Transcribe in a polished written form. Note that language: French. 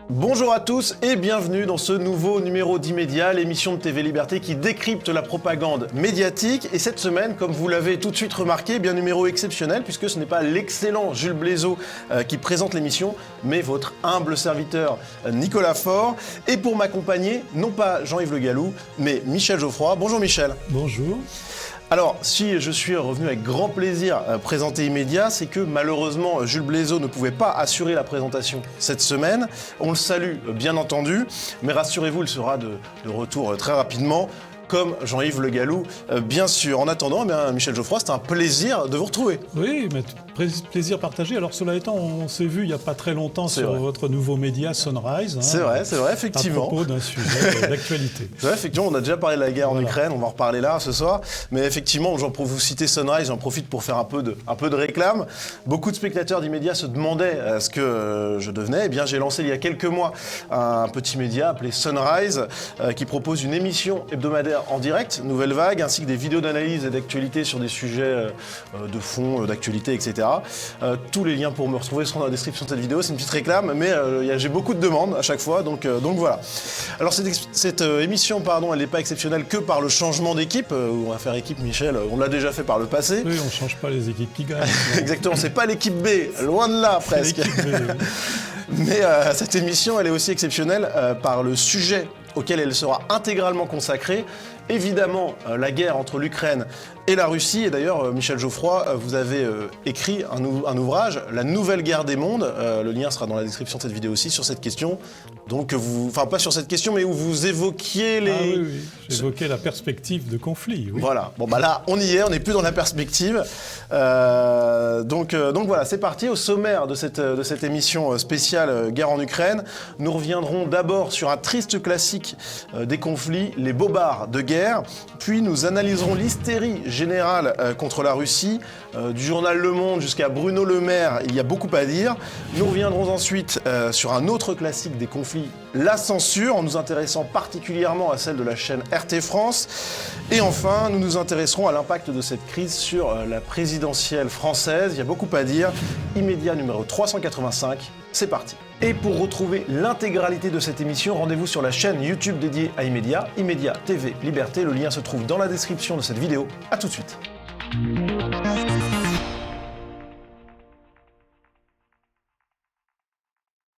Bonjour à tous et bienvenue dans ce nouveau numéro d'Immédiat, l'émission de TV Liberté qui décrypte la propagande médiatique. Et cette semaine, comme vous l'avez tout de suite remarqué, bien numéro exceptionnel puisque ce n'est pas l'excellent Jules Blaiseau qui présente l'émission, mais votre humble serviteur Nicolas Faure. Et pour m'accompagner, non pas Jean-Yves Le Gallou, mais Michel Geoffroy. Bonjour Michel. Bonjour. Alors, si je suis revenu avec grand plaisir présenter Immédiat, c'est que malheureusement Jules Blaiseau ne pouvait pas assurer la présentation cette semaine. On le salue bien entendu, mais rassurez-vous, il sera de retour très rapidement, comme Jean-Yves Le Gallou, bien sûr. En attendant, Michel Geoffroy, c'est un plaisir de vous retrouver. Oui, mais plaisir partagé. Alors cela étant, on s'est vu il n'y a pas très longtemps sur votre nouveau média Sunrise. C'est vrai, effectivement. À propos d'un sujet d'actualité. C'est vrai, effectivement, on a déjà parlé de la guerre en Ukraine, on va en reparler là ce soir. Mais effectivement, pour vous citer Sunrise, j'en profite pour faire un peu de réclame. Beaucoup de spectateurs d'Immédiat se demandaient ce que je devenais. Eh bien, j'ai lancé il y a quelques mois un petit média appelé Sunrise qui propose une émission hebdomadaire en direct, Nouvelle Vague, ainsi que des vidéos d'analyse et d'actualité sur des sujets de fond, d'actualité, etc. Tous les liens pour me retrouver seront dans la description de cette vidéo. C'est une petite réclame, mais j'ai beaucoup de demandes à chaque fois, donc voilà. Alors cette émission, elle n'est pas exceptionnelle que par le changement d'équipe. On va faire équipe, Michel, on l'a déjà fait par le passé. Oui, on ne change pas les équipes qui gagnent. Exactement, c'est pas l'équipe B, loin de là presque. Mais cette émission, elle est aussi exceptionnelle par le sujet auquel elle sera intégralement consacrée. Évidemment, la guerre entre l'Ukraine et la Russie. Et d'ailleurs, Michel Geoffroy, vous avez écrit un ouvrage, La Nouvelle Guerre des Mondes. Le lien sera dans la description de cette vidéo aussi sur cette question. Donc, pas sur cette question, mais où vous évoquiez les... Ah oui, j'évoquais la perspective de conflit. Oui. Voilà. Bon, là, on y est, on n'est plus dans la perspective. Donc voilà, c'est parti. Au sommaire de cette émission spéciale Guerre en Ukraine, nous reviendrons d'abord sur un triste classique des conflits, les bobards de guerre. Puis nous analyserons l'hystérie générale contre la Russie. Du journal Le Monde jusqu'à Bruno Le Maire, il y a beaucoup à dire. Nous reviendrons ensuite sur un autre classique des conflits, la censure, en nous intéressant particulièrement à celle de la chaîne RT France. Et enfin, nous nous intéresserons à l'impact de cette crise sur la présidentielle française. Il y a beaucoup à dire. Immédiat numéro 385, c'est parti. Et pour retrouver l'intégralité de cette émission, rendez-vous sur la chaîne YouTube dédiée à Immédiat, Immédiat TV Liberté. Le lien se trouve dans la description de cette vidéo. À tout de suite.